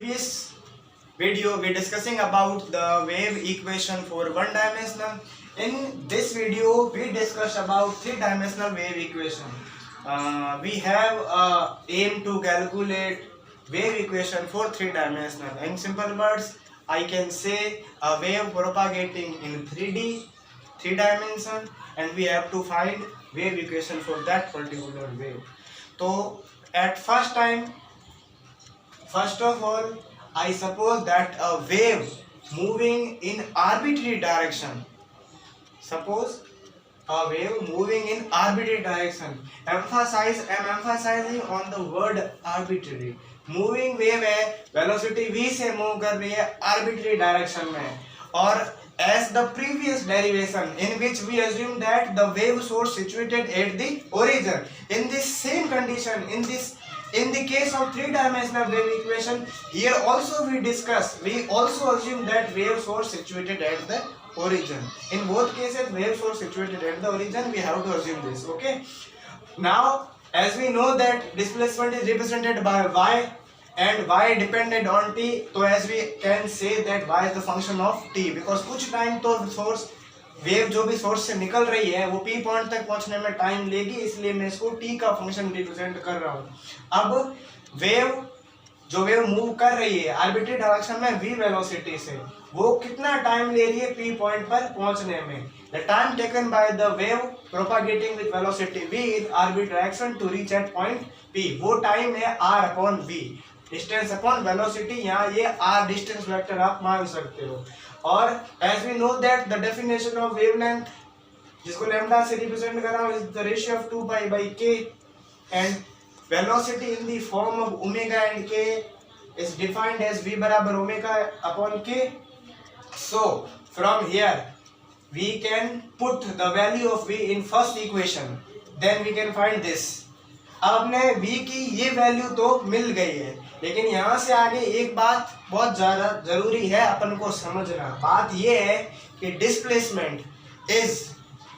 This video we're discussing about the wave equation for one dimensional. In this video we discuss about three dimensional wave equation. We have aim to calculate wave equation for three dimensional. In simple words, I can say a wave propagating in 3D, three dimension, and we have to find wave equation for that particular wave. So at first of all, I suppose that a wave moving in arbitrary direction. Suppose a wave moving in arbitrary direction. I'm emphasizing on the word arbitrary. Moving wave है, velocity v से move कर रही है arbitrary direction में. और as the previous derivation in which we assume that the wave source situated at the origin. In this same condition, in the case of three-dimensional wave equation, here also we also assume that wave source situated at the origin. In both cases, wave source situated at the origin, we have to assume this. Okay. Now, as we know that displacement is represented by y and y dependent on t, so as we can say that y is the function of t, because कुछ time तो source wave जो भी source से निकल रही है वो P point तक पहुंचने में टाइम लेगी, इसलिए मैं इसको टी का फंक्शन रिप्रेजेंट कर रहा हूँ. अब वेव मूव कर रही है आर्बिट्ररी डायरेक्शन में v वेलोसिटी से, वो कितना टाइम ले रही है पी पॉइंट पर पहुंचने में. The time taken by the wave propagating with velocity v in arbitrary direction to reach at point p, वो टाइम है r upon v, distance upon velocity. यहाँ ये r डिस्टेंस वेक्टर आप मान सकते हो. और as we know that the definition of wavelength, जिसको लैम्डा से रिप्रेजेंट कर रहा हूँ, is the ratio of 2π/k, and velocity in the form of omega and k is defined as v बराबर omega upon k. So from here we can put the value of v in first equation, then we can find this. अब अपने v की ये value तो मिल गई है, लेकिन यहाँ से आगे एक बात बहुत ज़्यादा जरूरी है अपन को समझना. बात ये है कि displacement is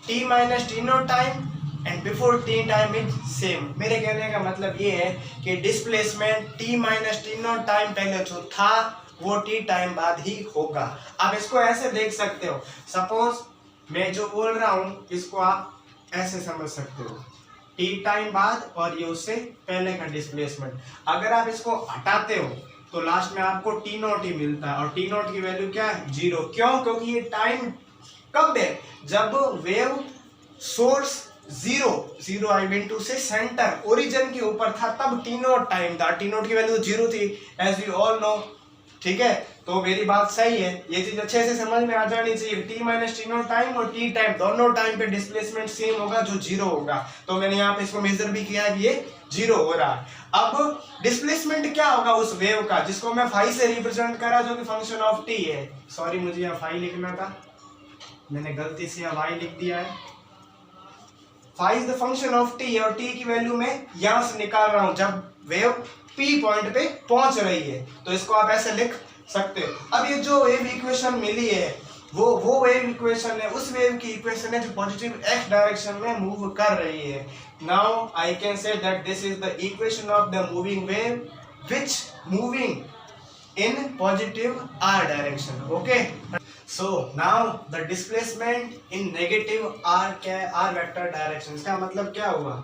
t minus T naught time and before T time is same. मेरे कहने का मतलब ये है कि displacement t minus T naught time पहले जो था वो t टाइम बाद ही होगा. आप इसको ऐसे देख सकते हो, सपोज मैं जो बोल रहा हूँ इसको आप ऐसे समझ सकते हो, टी टाइम बाद और ये उससे पहले का डिस्प्लेसमेंट. अगर आप इसको हटाते हो तो लास्ट में आपको टी नॉट ही मिलता है, और टी नॉट की वैल्यू क्या है? 0. क्यों? क्योंकि ये टाइम कब है? जब wave source zero I mean to से सेंटर ओरिजिन के ऊपर था, तब टी नॉट टाइम था. टी नॉट की वैल्यू 0 थी, एज वी ऑल नो. ठीक है, तो मेरी बात सही है, ये चीज अच्छे से समझ में आ जानी चाहिए. T minus T naught time और टी टाइम दोनों टाइम पे डिस्प्लेसमेंट सेम होगा जो 0 होगा. तो मैंने यहाँ पे इसको मेजर भी किया है, ये 0 हो रहा है. अब डिस्प्लेसमेंट क्या होगा उस वेव का, जिसको मैं फाई से रिप्रेजेंट करा, जो कि फंक्शन ऑफ टी है. सॉरी, मुझे यहाँ फाई लिखना था, मैंने गलती से यहाँ वाई लिख दिया है. Phi is the function of t, और टी की वैल्यू मैं यहाँ से निकाल रहा हूँ जब वेव पी पॉइंट पे पहुंच रही है. तो इसको आप ऐसे लिख सकते हो. अब ये जो वेव इक्वेशन मिली है वो वेव इक्वेशन है, उस वेव की इक्वेशन है जो पॉजिटिव x डायरेक्शन में मूव कर रही है. Now I can say that this is the equation of the moving wave which moving in positive r direction. Okay, so now the displacement in negative r क्या है? r vector direction. इसका मतलब क्या हुआ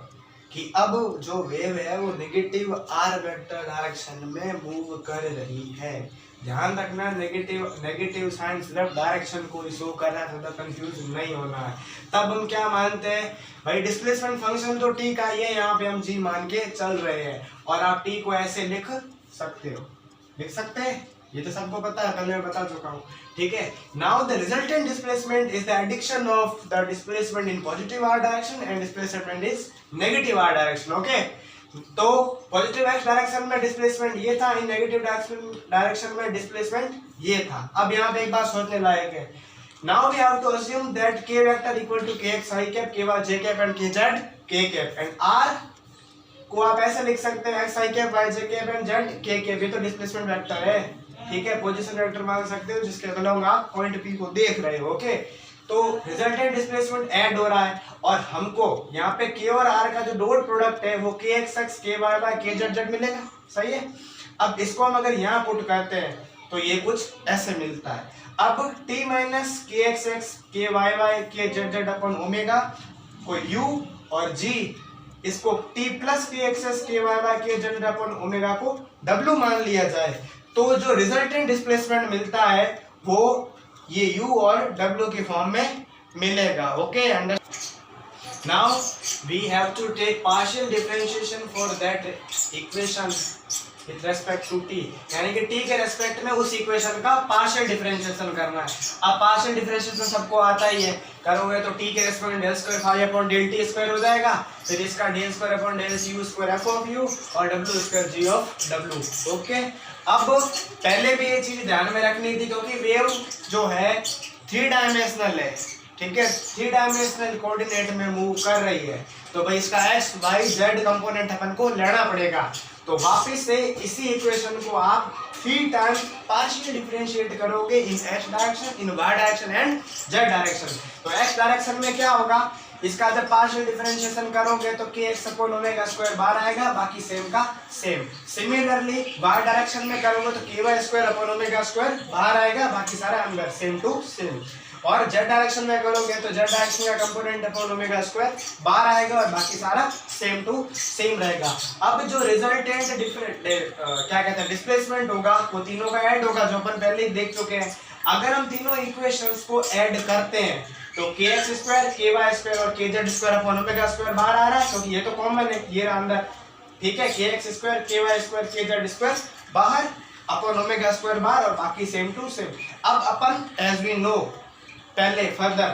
कि अब जो वेव है वो नेगेटिव r वेक्टर डायरेक्शन में मूव कर रही है. ध्यान रखना, नेगेटिव साइन सिर्फ डायरेक्शन को शो कर रहा है, थोड़ा कंफ्यूज नहीं होना है. तब हम क्या मानते हैं भाई, डिस्प्लेसमेंट फंक्शन तो t का ही है, यहाँ पे हम g मान के चल रहे हैं, और आप t को ऐसे लिख सकते हो. लिख सकते हैं, ये तो सबको पता है, कल मैं बता चुका हूँ. ठीक है, now the resultant displacement is the addiction of the displacement in positive r direction and displacement is negative r direction. Okay, तो पॉजिटिव x डायरेक्शन में डिस्प्लेसमेंट ये था, इन नेगेटिव डायरेक्शन में डिस्प्लेसमेंट ये था. अब यहाँ पे एक बात सोचने लायक है. Now we have to assume that k vector equal to kx i cap, ky j cap and kz k cap, and r को आप ऐसे लिख सकते हैं x i cap y j cap and z k cap. ये तो displacement vector है. ठीक है, पोजीशन वेक्टर मान सकते हो जिसके अलोंग आप पॉइंट P को देख रहे हो. ओके, तो रिजल्टेंट डिस्प्लेसमेंट ऐड हो रहा है, और हमको यहाँ पे k और r का जो डॉट प्रोडक्ट है वो kxx ky y kz मिलेगा. सही है. अब इसको हम अगर यहाँ पुट करते हैं तो ये कुछ ऐसे मिलता है। अब t माइनस के एक्स एक्स के वाई वाई के जेड जेड अपन ओमेगा को u और g, इसको t प्लस के एक्स एक्स के वाई वाई के जेड जेड अपन ओमेगा को w मान लिया जाए, तो जो रिजल्टेंट डिस्प्लेसमेंट मिलता है वो ये u और w के फॉर्म में मिलेगा। Okay, now we have to take partial differentiation for that equation with respect to t, यानी कि t के रेस्पेक्ट में उस इक्वेशन का पार्शियल डिफरेंशिएशन करना है। अब पार्शियल डिफरेंशिएशन सबको आता ही है, करोगे तो t के रेस्पेक्ट में del square phi upon del t square हो जाएगा, फिर इसका del square upon del u square f of u और w square g of w। Okay, अब पहले भी ये चीज ध्यान में रखनी थी क्योंकि वेव जो है 3 डायमेंशनल है, ठीक है, 3 डायमेंशनल कोऑर्डिनेट में मूव कर रही है, तो भाई इसका एक्स वाई जेड कंपोनेंट अपन को लेना पड़ेगा। तो वापस से इसी इक्वेशन को आप 3 टाइम पार्शियल डिफरेंशिएट करोगे in x direction, in y direction and z direction. तो एक्स डायरेक्शन में क्या होगा, इसका जब पार्शियल डिफरेंशिएशन करोगे तो के एक्स अपॉन ओमेगा स्क्वायर बाहर आएगा, बाकी सेम का सेम। सिमिलरली वाई डायरेक्शन में करोगे तो k y square upon omega square बाहर आएगा, बाकी सारा अंदर सेम टू सेम। और जेड डायरेक्शन में करोगे तो जेड डायरेक्शन का कंपोनेंट अपॉन ओमेगा स्क्वायर बाहर आएगा और बाकी सारा सेम टू सेम रहेगा। अब जो रिजल्टेंट डिफरेंट क्या कहते हैं डिस्प्लेसमेंट होगा वो तीनों का ऐड होगा, जो अपन पहले ही देख चुके हैं। अगर हम तीनों इक्वेशंस को ऐड करते हैं तो के एक्स स्क्वायर के वाई स्क्वायर और के Z square upon omega square बाहर आ रहा है क्योंकि ये तो कॉमन है, ये रहा अंदर, ठीक है। के एक्स स्क्वायर के वाई स्क्वायर के जेड स्क्वायर बाहर अपॉन ओमेगा स्क्वायर बाहर और बाकी सेम टू सेम। अब अपन एज वी नो पहले फर्दर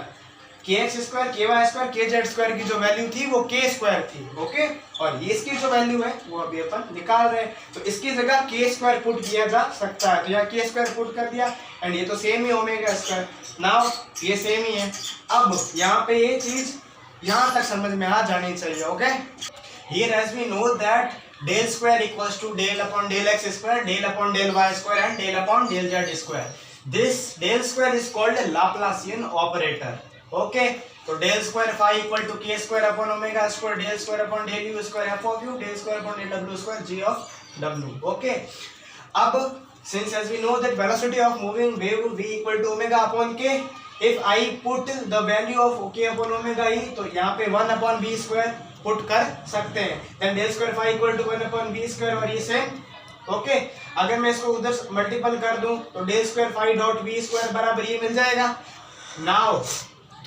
के एक्स स्क्वायर के वाई स्क्वायर के जेड स्क्वायर की जो वैल्यू थी वो के स्क्वायर थी, ओके, और ये इसकी जो वैल्यू है वो अभी अपन निकाल रहे हैं, तो इसकी जगह के स्क्वायर पुट किया जा सकता है, तो यहाँ के स्क्वायर पुट कर दिया एंड ये तो सेम ही ओमेगा स्क्वायर, नाउ ये सेम ही है। अब यहाँ पे ये चीज यहाँ तक समझ में आ जानी चाहिए, okay. Here as we know that del square equals to del upon del x square, del upon del y square and del upon del z square. This del square is called Laplacian operator. Okay, तो del square phi equal to k square upon omega square, del square upon del u square f of u, del square upon del w square g of w. Okay, अब since as we know that velocity of moving wave v equal to omega upon k, if I put the value of k upon omega e, तो यहाँ पे 1 upon v square put कर सकते हैं, then del square phi equal to 1 upon v square और ये same, okay. अगर मैं इसको उधर मल्टीपल कर दूं तो del square phi dot v square बराबर ये मिल जाएगा। नाउ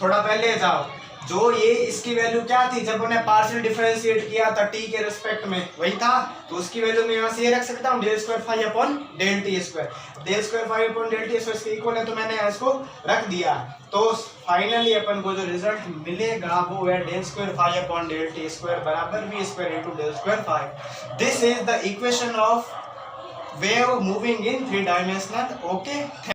थोड़ा पहले जाओ, जो ये इसकी वैल्यू क्या थी जब उन्हें पार्शियल डिफरेंशिएट किया था टी के रिस्पेक्ट में, वही था, तो उसकी वैल्यू मैं यहाँ से ये रख सकता हूँ del square phi upon del t square. Del square phi upon del t square इसके इक्वल है तो मैंने इसको रख दिया, तो फाइनली अपन को जो रिजल्ट मिलेगा वो है del square phi upon del t square बराबर v square into del square phi. This is the equation of wave moving in 3 dimensional, okay।